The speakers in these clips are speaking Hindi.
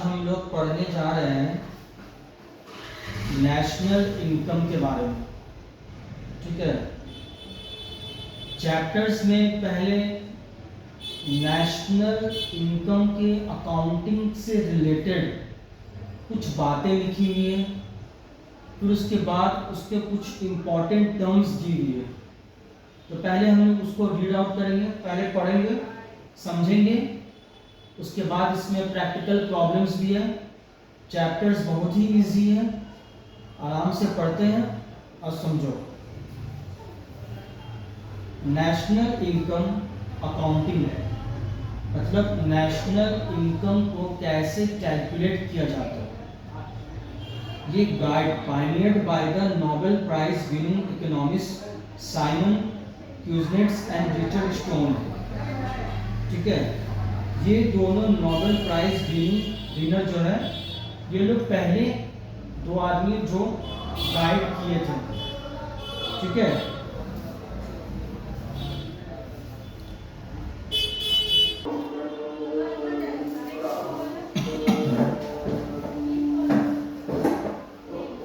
हम लोग पढ़ने जा रहे हैं नेशनल इनकम के बारे में। ठीक है, चैप्टर्स में पहले नेशनल इनकम के अकाउंटिंग से रिलेटेड कुछ बातें लिखी हुई है, फिर उसके बाद उसके कुछ इम्पॉर्टेंट टर्म्स दी हुई है। तो पहले हम उसको रीड आउट करेंगे, पहले पढ़ेंगे, समझेंगे, उसके बाद इसमें प्रैक्टिकल प्रॉब्लम्स भी है। चैप्टर्स बहुत ही इजी है, आराम से पढ़ते हैं और समझो। नेशनल इनकम अकाउंटिंग है, मतलब नेशनल इनकम को कैसे कैलकुलेट किया जाता है। ये guide pioneered by the Nobel prize winning economist Simon Kuznets and Richard Stone. ठीक है, ये दोनों नोबेल प्राइज विनर जो है, ये लोग पहले दो आदमी जो गाइड किए थे। ठीक है,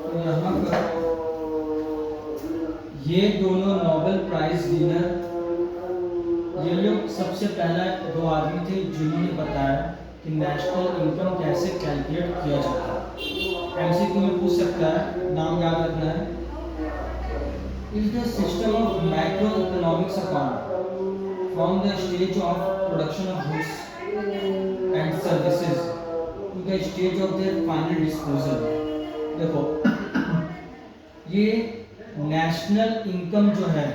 तो यहाँ पर ये दोनों नोबेल प्राइज विनर, ये लोग सबसे पहला दो आदमी थे जिन्होंने बताया कि नेशनल इनकम कैसे कैलकुलेट किया जाता है। एमसीक्यू में पूछ सकता है, नाम याद रखना है। Is the system of macro economics account from the stage of production of goods and services to the stage of their final disposal. देखो, ये नेशनल इनकम जो है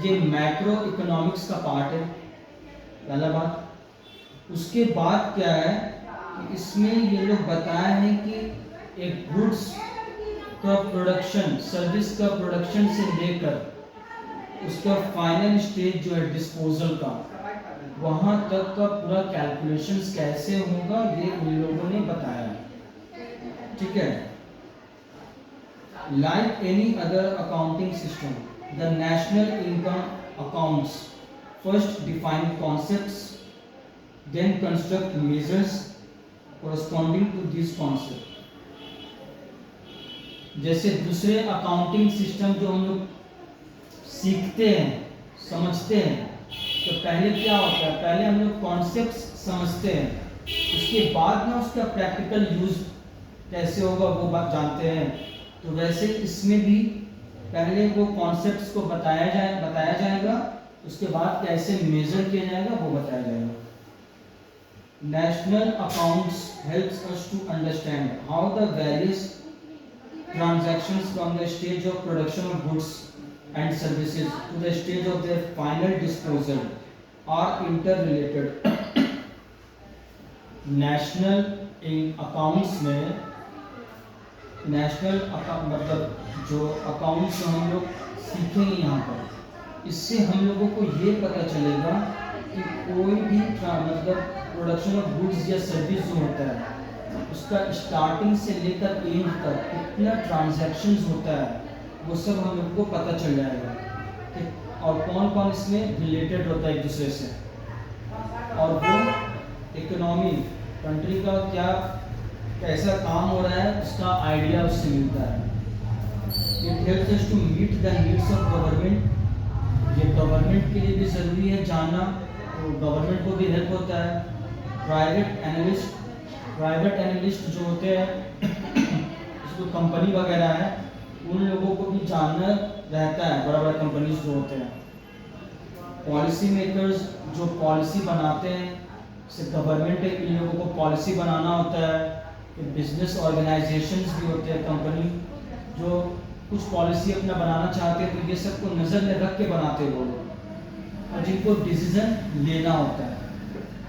ये मैक्रो इकोनॉमिक्स का पार्ट है, पहला बात। उसके बाद क्या है कि इसमें ये लोग बताए हैं कि एक गुड्स का प्रोडक्शन, सर्विस का प्रोडक्शन से लेकर उसका फाइनल स्टेज जो है डिस्पोजल का, वहाँ तक का पूरा कैलकुलेशंस कैसे होगा ये उन लोगों ने बताया। ठीक है, like any other accounting system, the national income accounts first define concepts, then construct measures corresponding to these concepts. जैसे दूसरे अकाउंटिंग सिस्टम जो हम लोग सीखते हैं, समझते हैं, तो पहले क्या होता है, पहले हम लोग कॉन्सेप्ट्स समझते हैं, उसके बाद में उसका प्रैक्टिकल यूज कैसे होगा वो बात जानते हैं। तो वैसे इसमें भी पहले वो कॉन्सेप्ट्स को बताया जाएगा, उसके बाद कैसे मेजर किया जाएगा वो बताया जाएगा। National accounts helps us to understand how the various transactions from the stage of production of goods and services to the stage of their final disposal are interrelated. National accounts में नेशनल मतलब जो अकाउंट्स हम लोग सीखेंगे यहाँ पर, इससे हम लोगों को ये पता चलेगा कि कोई भी मतलब प्रोडक्शन ऑफ गुड्स या सर्विस जो होता है उसका स्टार्टिंग से लेकर एंड तक कितना ट्रांजैक्शंस होता है, वो सब हम लोग को पता चल जाएगा और कौन कौन इसमें रिलेटेड होता है एक दूसरे से, और वो इकोनॉमी कंट्री का क्या कैसा काम हो रहा है उसका आइडिया उससे मिलता है। It helps us to meet the needs of government, ये गवर्नमेंट के लिए भी ज़रूरी है जानना, तो गवर्नमेंट को भी हेल्प होता है। प्राइवेट एनालिस्ट जो होते हैं जो कंपनी वगैरह है, उन लोगों को भी जानना रहता है, बड़ा बड़ा कंपनीज जो होते हैं। पॉलिसी मेकर्स जो पॉलिसी बनाते हैं, जैसे गवर्नमेंट है, इन लोगों को पॉलिसी बनाना होता है। बिजनेस ऑर्गेनाइजेशंस भी होते हैं, कंपनी जो कुछ पॉलिसी अपना बनाना चाहते हैं, तो ये सबको नज़र में रख के बनाते हैं वो लोग, और जिनको डिसीजन लेना होता है।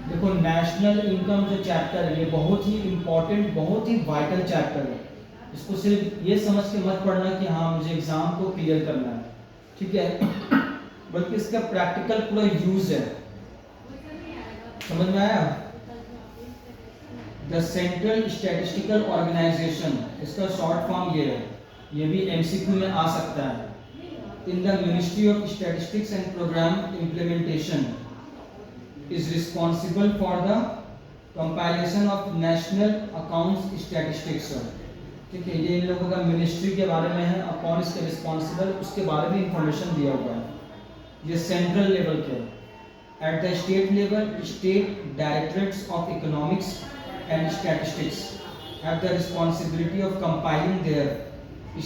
देखो, नेशनल इनकम जो चैप्टर है ये बहुत ही इम्पोर्टेंट, बहुत ही वाइटल चैप्टर है। इसको सिर्फ ये समझ के मत पढ़ना कि हाँ मुझे एग्जाम को क्लियर करना है, ठीक है, बल्कि इसका प्रैक्टिकल पूरा यूज है। समझ में आया? द सेंट्रल स्टैटिस्टिकल ऑर्गेनाइजेशन, इसका शॉर्ट फॉर्म ये है, ये भी एमसीक्यू में आ सकता है। In the ministry of statistics and programme implementation is responsible for the compilation of national accounts statistics, ठीक है, ये इन लोगों का मिनिस्ट्री के बारे में है, और कौन इसके रिस्पॉन्सिबल उसके बारे में इंफॉर्मेशन दिया हुआ है। ये सेंट्रल लेवल के at the state level state directorates of economics and statistics have the responsibility of compiling there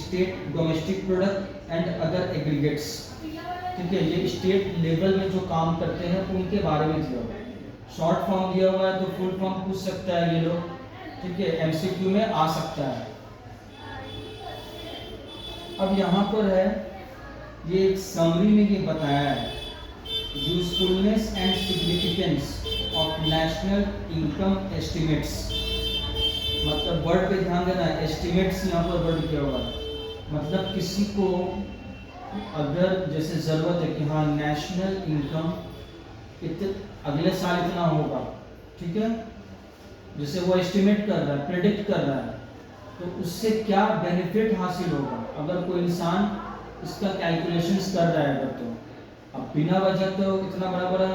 state domestic product and other aggregates, ठीक है, ये स्टेट लेवल में जो काम करते हैं उनके बारे में दिया हुआ है। शॉर्ट फॉर्म दिया हुआ है तो फुल फॉर्म पूछ सकता है ये लोग, ठीक है, एमसीक्यू में आ सकता है। अब यहाँ पर है ये एक समरी में ये बताया है usefulness and significance of national income estimates, मतलब वर्ड पे ध्यान देना है, एस्टिमेट्स यहाँ पर वर्ड किया हुआ है, मतलब किसी को अगर जैसे ज़रूरत है कि हाँ नेशनल इनकम अगले साल इतना होगा, ठीक है, जैसे वो एस्टिमेट कर रहा है, प्रेडिक्ट कर रहा है, तो उससे क्या बेनिफिट हासिल होगा अगर कोई इंसान इसका कैलकुलेशंस कर रहा है अगर, तो अब बिना वजह तो इतना बड़ा बड़ा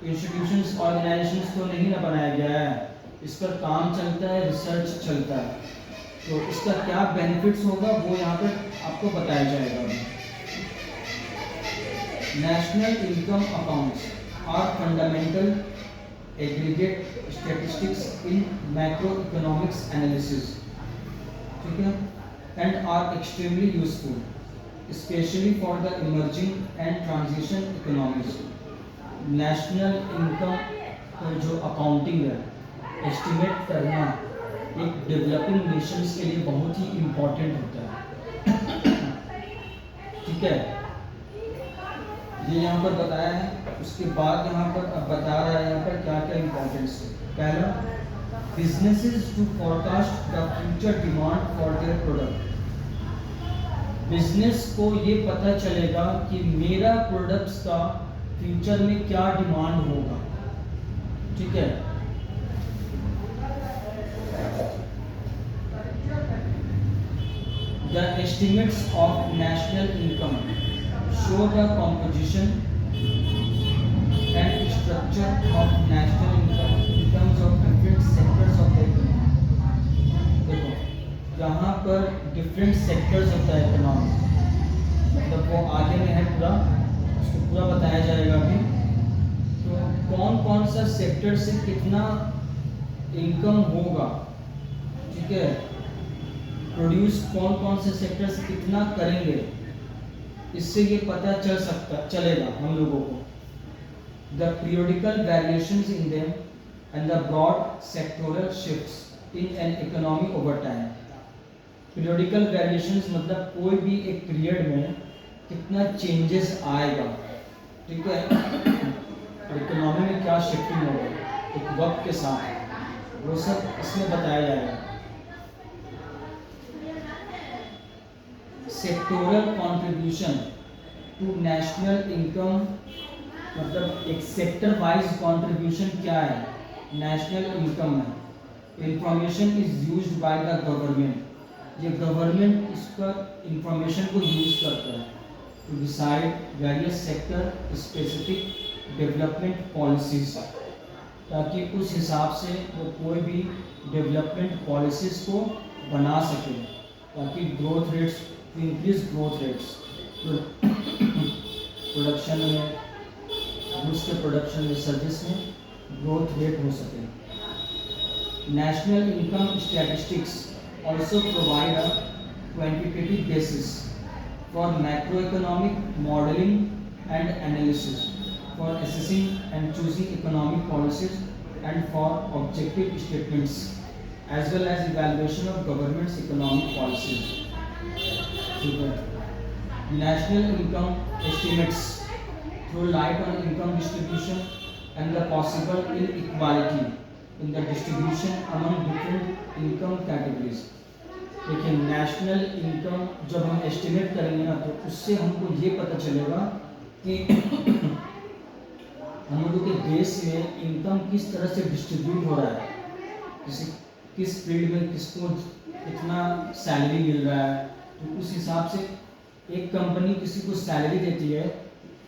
इंस्टीट्यूशंस ऑर्गेनाइजेशंस तो नहीं ना बनाया गया है, इस पर काम चलता है, रिसर्च चलता है, तो इसका क्या बेनिफिट्स होगा वो यहाँ पर आपको बताया जाएगा। National income accounts are fundamental aggregate statistics in macroeconomics analysis, ठीक है, and are extremely useful especially for the emerging and transition economies। National income का जो अकाउंटिंग है, एस्टिमेट करना एक डेवलपिंग नेशंस के लिए बहुत ही इम्पोर्टेंट होता है, ठीक है, ये यहाँ पर बताया है। उसके बाद यहाँ पर अब बता रहा है यहाँ पर क्या क्या इम्पोर्टेंस है। पहला, businesses to forecast the future demand for their product, business को ये पता चलेगा कि मेरा प्रोडक्ट्स का फ्यूचर में क्या डिमांड होगा, ठीक है। The estimates of national income show the composition and structure of national income in terms of different sectors of the economy। देखो यहाँ पर different sectors of the economy, मतलब वो आगे में है पूरा, उसको पूरा बताया जाएगा अभी। तो कौन कौन सा सेक्टर से कितना इनकम होगा, ठीक है, प्रोड्यूस कौन कौन से सेक्टर से कितना करेंगे, इससे ये पता चलेगा हम लोगों को। The periodical variations in them and the broad sectoral shifts in an economy over time. Periodical variations मतलब कोई भी एक पीरियड में कितना चेंजेस आएगा, ठीक है, इकोनॉमी में क्या शिफ्टिंग होगा एक वक्त के साथ, वो सब इसमें बताया जाएगा। Sectoral contribution to national income, मतलब एक सेक्टर वाइज कंट्रीब्यूशन क्या है नेशनल इनकम में। Information is used by the government, ये गवर्नमेंट इस पर इंफॉर्मेशन को यूज करता है to decide various sector specific development policies, ताकि उस हिसाब से वो कोई भी डेवलपमेंट पॉलिसीज को बना सके, ताकि growth rates increase growth rates production में, गुड्स के प्रोडक्शन में, सर्विस में ग्रोथ रेट हो सके। National income statistics also provide a quantitative basis for macroeconomic modeling and analysis, for assessing and choosing economic policies, and for objective statements, as well as evaluation of government's economic policies। National income estimates throw light on income distribution and the possible inequality in the distribution among different income categories। लेकिन नेशनल इनकम जब हम एस्टिमेट करेंगे ना, तो उससे हमको ये पता चलेगा कि हम लोगों के देश में इनकम किस तरह से डिस्ट्रीब्यूट हो रहा है, किस फील्ड में किसको कितना सैलरी मिल रहा है। तो उस हिसाब से एक कंपनी किसी को सैलरी देती है,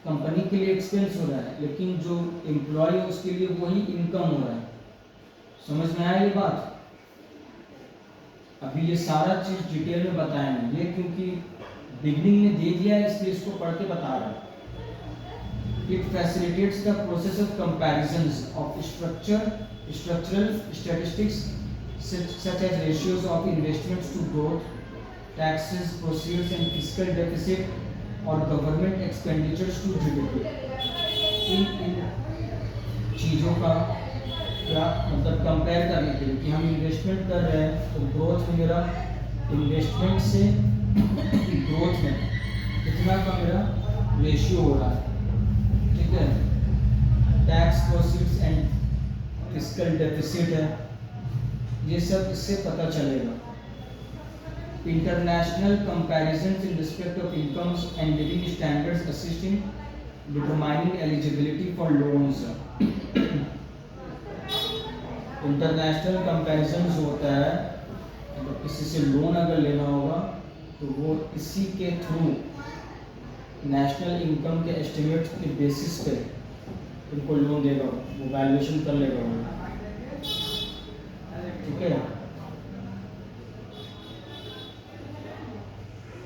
कंपनी के लिए एक्सपेंस हो रहा है, लेकिन जो एम्प्लॉय है उसके लिए वही इनकम हो रहा है। समझ में आया ये बात? अभी ये सारा चीज डिटेल में बताया नहीं, ये क्योंकि बिगनिंग में दे दिया है इसलिए इसको पढ़ के बता रहा है। It facilitates the process of comparisons of structural statistics such as ratios of investments to growth, taxes, proceeds and fiscal deficit or government expenditures to GDP। इन चीज़ों का क्या मतलब कंपेयर करने के लिए कि हम इन्वेस्टमेंट कर रहे हैं तो ग्रोथ में मेरा इन्वेस्टमेंट से ग्रोथ में कितना का मेरा रेशियो हो रहा है, ठीक है। Tax proceeds and fiscal deficit है, ये सब इससे पता चलेगा। International comparisons in respect of incomes and living standards assist in determining eligibility for loans. International comparison जो होता है, तो किसी से लोन अगर लेना होगा तो वो इसी के थ्रू नेशनल इनकम के एस्टिमेट के बेसिस पे उनको लोन देगा, वो वैल्यूएशन कर लेगा वो, ठीक है।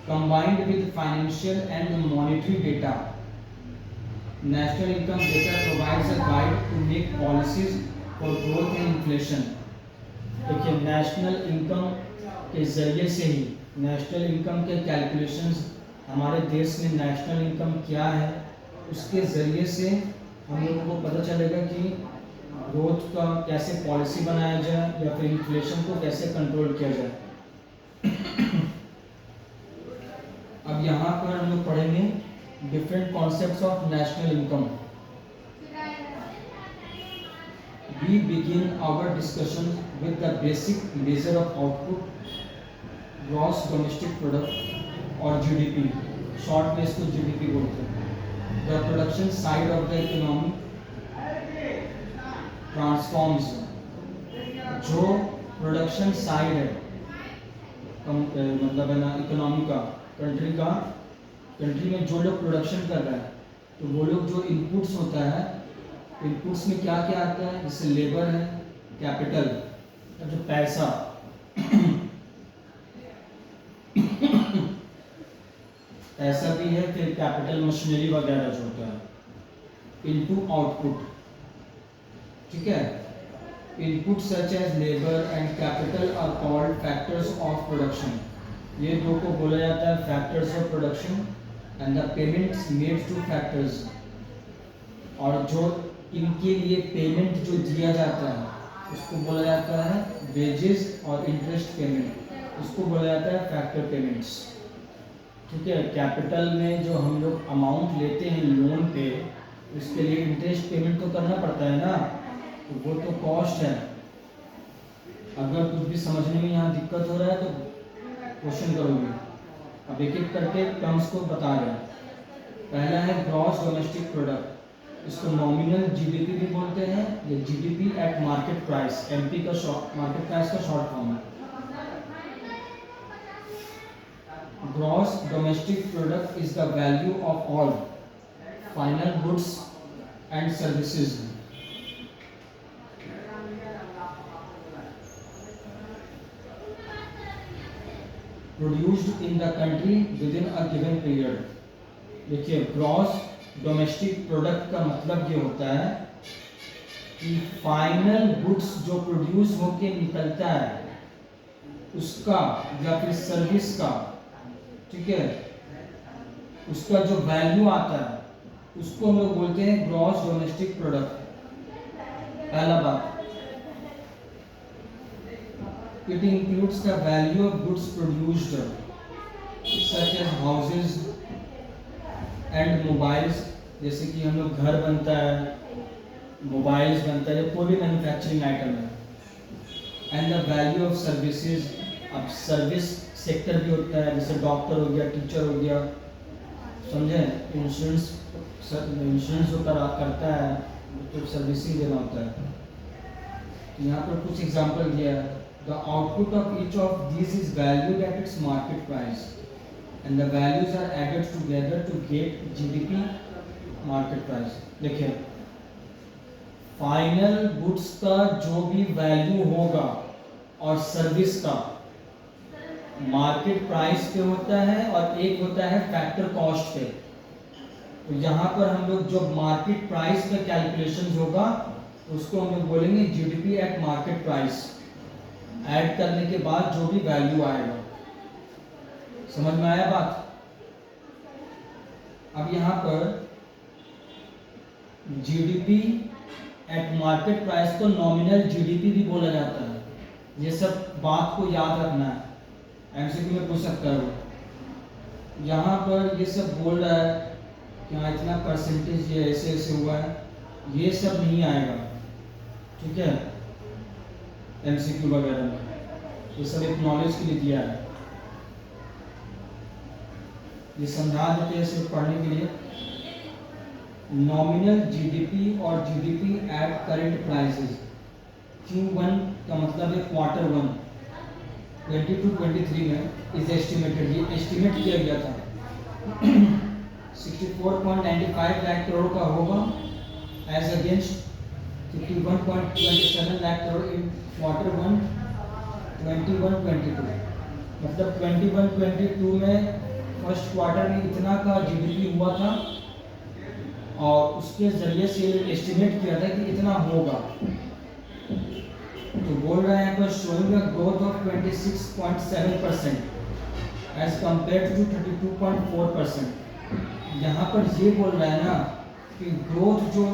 Combined with financial and monetary data, national income data provides a guide to make policies for growth and inflation. देखिए नेशनल इनकम के जरिए से ही, नेशनल इनकम के कैलकुलेशंस, हमारे देश में नेशनल इनकम क्या है उसके ज़रिए से हम लोगों को पता चलेगा कि ग्रोथ का कैसे पॉलिसी बनाया जाए या फिर इन्फ्लेशन को कैसे कंट्रोल किया जाए। अब यहाँ पर हम लोग पढ़ेंगे different concepts of national income. We begin our discussion with the basic measure of output, gross domestic product और GDP, शॉर्ट में इसको GDP बोलते हैं। The production side of the economy transforms, जो प्रोडक्शन साइड है मतलब है ना इकोनॉमी का, कंट्री में जो लोग प्रोडक्शन कर रहा है तो वो लोग जो इनपुट्स होता है, इनपुट्स में क्या क्या आता है, जैसे लेबर है, कैपिटल, जो पैसा पैसा भी है, फिर कैपिटल मशीनरी वगैरह जो होता है, इनटू आउटपुट, ठीक है। Input such as labour and capital are called factors of production, ये दो को बोला जाता है factors of production, and the payments made to factors, और जो इनके लिए पेमेंट जो दिया जाता है उसको बोला जाता है वेजेस, और इंटरेस्ट पेमेंट उसको बोला जाता है फैक्टर पेमेंट्स, ठीक है। कैपिटल में जो हम लोग अमाउंट लेते हैं लोन पे, उसके लिए इंटरेस्ट पेमेंट तो करना पड़ता है ना, तो वो तो कॉस्ट है। अगर कुछ भी समझने में यहाँ दिक्कत हो रहा है तो क्वेश्चन करोगे। अब एक एक करके टर्म्स को बता रहे हैं। पहला है ग्रॉस डोमेस्टिक प्रोडक्ट, इसको नॉमिनल जीडीपी भी बोलते हैं, या GDP at market price, MP का मार्केट प्राइस का शॉर्ट फॉर्म है। Gross domestic product is the value of all final goods and services produced in the country with in a given period. देखिए ग्रॉस डोमेस्टिक प्रोडक्ट का मतलब ये होता है कि फाइनल गुड्स जो प्रोड्यूस होके निकलता है उसका या फिर सर्विस का, ठीक है, उसका जो वैल्यू आता है उसको हम लोग बोलते हैं ग्रॉस डोमेस्टिक प्रोडक्ट। पहला बात, it includes the value of goods produced such as houses and mobiles, जैसे कि हम लोग घर बनता है, मोबाइल्स बनता है, कोई भी मैन्युफैक्चरिंग आइटम है। And the value of services, अब सर्विस सेक्टर भी होता है, जैसे डॉक्टर हो गया, टीचर हो गया, समझे, इंश्योरेंस जो करता है तो सर्विसिंग देना होता है। यहाँ पर कुछ एग्जांपल दिया है। The output of each of this is valued at its market price and the values are added together to get GDP market price। देखिए फाइनल गुड्स का जो भी वैल्यू होगा और सर्विस का मार्केट प्राइस पे होता है और एक होता है फैक्टर कॉस्ट पे। तो यहाँ पर हम लोग जो मार्केट प्राइस का कैलकुलेशन होगा उसको हम लोग बोलेंगे GDP at market price, add करने के बाद जो भी वैल्यू आएगा। समझ में आया बात? अब यहाँ पर जीडीपी एट मार्केट प्राइस को नॉमिनल जीडीपी भी बोला जाता है। ये सब बात को याद रखना है, एमसीक्यू में पूछ सकता है। यहाँ पर ये सब बोल रहा है कि हाँ इतना परसेंटेज ये ऐसे ऐसे हुआ है, ये सब नहीं आएगा, ठीक है, एमसीक्यू वगैरह में। ये सब एक नॉलेज के लिए दिया है, ये समझा देते हैं सिर्फ पढ़ने के लिए। नॉमिनल जीडीपी और GDP at current prices, Q1 का मतलब है क्वार्टर 1 22-23 में इज एस्टिमेटेड, ये एस्टिमेट किया गया था 64.95 लाख करोड़ का होगा as against 51.27 lakh crore in quarter 1 21-22। मतलब 21-22 में फर्स्ट क्वार्टर में इतना का जीडीपी हुआ था और उसके जरिए से एस्टिमेट किया था कि इतना होगा। तो बोल रहा है यहाँ पर showing a growth of 26.7% as compared to 32.4%। यहाँ पर ये बोल रहा है ना कि ग्रोथ जो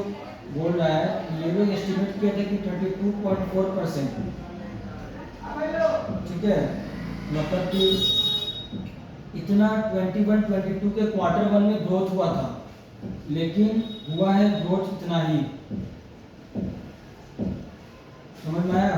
बोल रहा है, ये लोग एस्टिमेट किया था कि 32.4%, ठीक है, मतलब कि इतना 21-22 के क्वार्टर 1 में ग्रोथ हुआ था, लेकिन हुआ है ग्रोथ इतना ही। समझ में आया?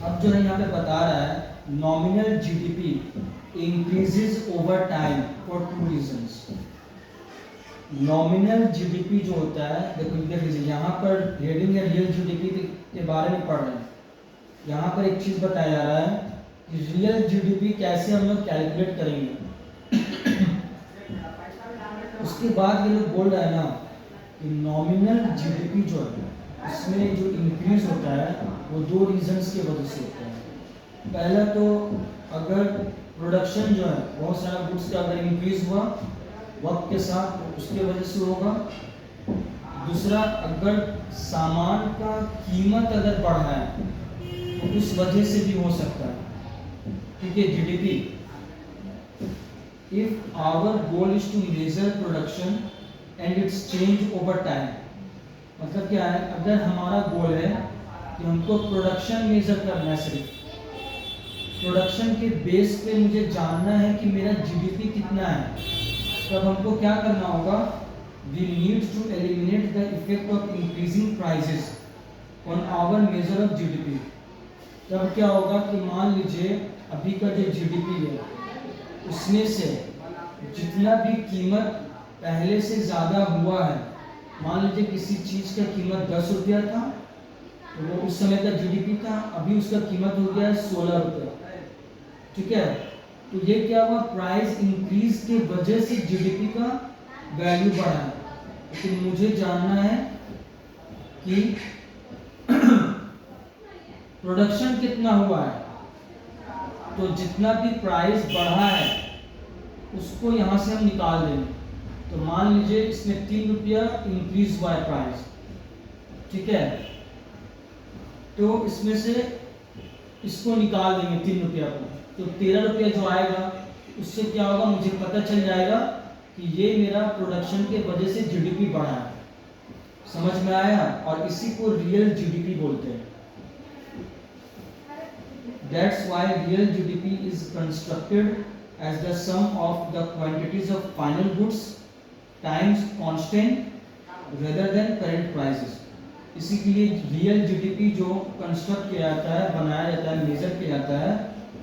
अब जो है यहाँ पे बता रहा है nominal GDP increases over time for 2 reasons. Nominal GDP जो होता है, देखो देख लीजिए यहाँ पर हेडिंग है रियल जीडीपी के बारे में पढ़ रहे हैं। यहाँ पर एक चीज बताया जा रहा है कि रियल जीडीपी कैसे हम लोग कैलकुलेट करेंगे। उसके बाद ये लोग बोल रहा है ना कि नॉमिनल जीडीपी जो है उसमें जो इंक्रीज होता है वो 2 रीजंस की वजह से होता है। पहला तो अगर प्रोडक्शन जो है बहुत सारा गुड्स का अगर इंक्रीज हुआ वक्त के साथ तो उसके वजह से होगा। दूसरा, अगर सामान का कीमत अगर बढ़ा है तो उस वजह से भी हो सकता है, ठीक है, GDP. If our goal is to measure production and its change over time, मतलब क्या है, अगर हमारा गोल है कि हमको प्रोडक्शन मेजर करना है, सिर्फ प्रोडक्शन के बेस पे मुझे जानना है कि मेरा जीडीपी कितना है, तब हमको क्या करना होगा, we need to eliminate the effect of increasing prices on our measure of GDP. तब क्या होगा कि मान लीजिए अभी का जो जीडीपी है उसमें से जितना भी कीमत पहले से ज़्यादा हुआ है, मान लीजिए किसी चीज़ का कीमत 10 रुपया था तो वो उस समय का जीडीपी था, अभी उसका कीमत हो गया है 16 रुपया, ठीक है। तो ये क्या हुआ, प्राइस इंक्रीज के वजह से जीडीपी का वैल्यू बढ़ा है। लेकिन मुझे जानना है कि प्रोडक्शन कितना हुआ है, तो जितना भी प्राइस बढ़ा है उसको यहाँ से हम निकाल देंगे। तो मान लीजिए इसमें 3 रुपया इंक्रीज हुआ है प्राइस, ठीक है, तो इसमें से इसको निकाल देंगे 3 रुपया को, तो 13 रुपया जो आएगा उससे क्या होगा, मुझे पता चल जाएगा कि ये मेरा प्रोडक्शन के वजह से जीडीपी बढ़ा है। समझ में आया? और इसी को रियल जीडीपी बोलते हैं। That's why real GDP is constructed as the sum of the quantities of final goods times constant rather than current prices. इसी के लिए रियल जीडीपी जो कंस्ट्रक्ट किया जाता है, बनाया जाता है, मेजर किया जाता है,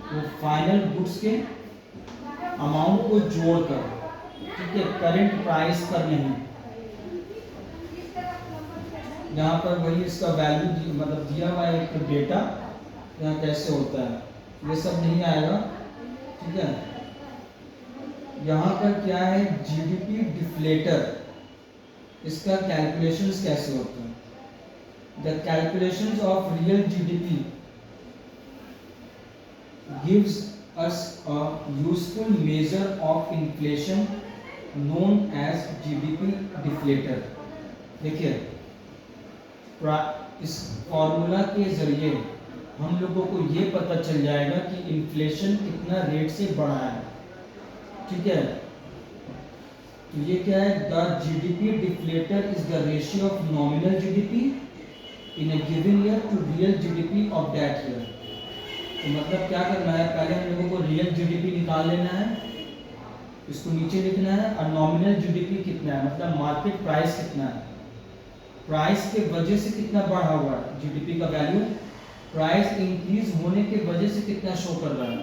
वो फाइनल गुड्स के अमाउंट को जोड़कर, ठीक है, करंट प्राइस पर नहीं। यहाँ पर वही इसका वैल्यू मतलब दिया हुआ है एक डेटा, यहाँ कैसे होता है, ये सब नहीं आएगा, ठीक है। यहाँ पर क्या है, जीडीपी डिफ्लेटर, इसका कैलकुलेशंस कैसे होता है। The calculations of real GDP gives us a useful measure of inflation known as GDP deflator। देखिए इस फॉर्मूला के जरिए हम लोगों को ये पता चल जाएगा कि इन्फ्लेशन कितना रेट से बढ़ा है, ठीक है। तो ये क्या है, the GDP deflator is the ratio of nominal GDP in a given year to real GDP of that year. तो मतलब क्या करना है, पहले हम लोगों को रियल जीडीपी निकाल लेना है, इसको नीचे लिखना है, और नॉमिनल जीडीपी कितना है, मतलब मार्केट प्राइस कितना है, प्राइस के वजह से कितना बढ़ा हुआ है जीडीपी का वैल्यू, प्राइस इंक्रीज होने के वजह से कितना शो कर रहा है,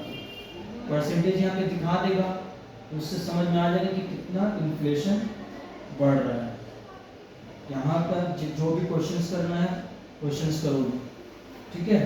परसेंटेज यहाँ पे दिखा देगा, उससे समझ में आ जाएगा कि कितना इन्फ्लेशन बढ़ रहा है। यहाँ पर जो भी क्वेश्चंस करना है क्वेश्चंस करोगे, ठीक है।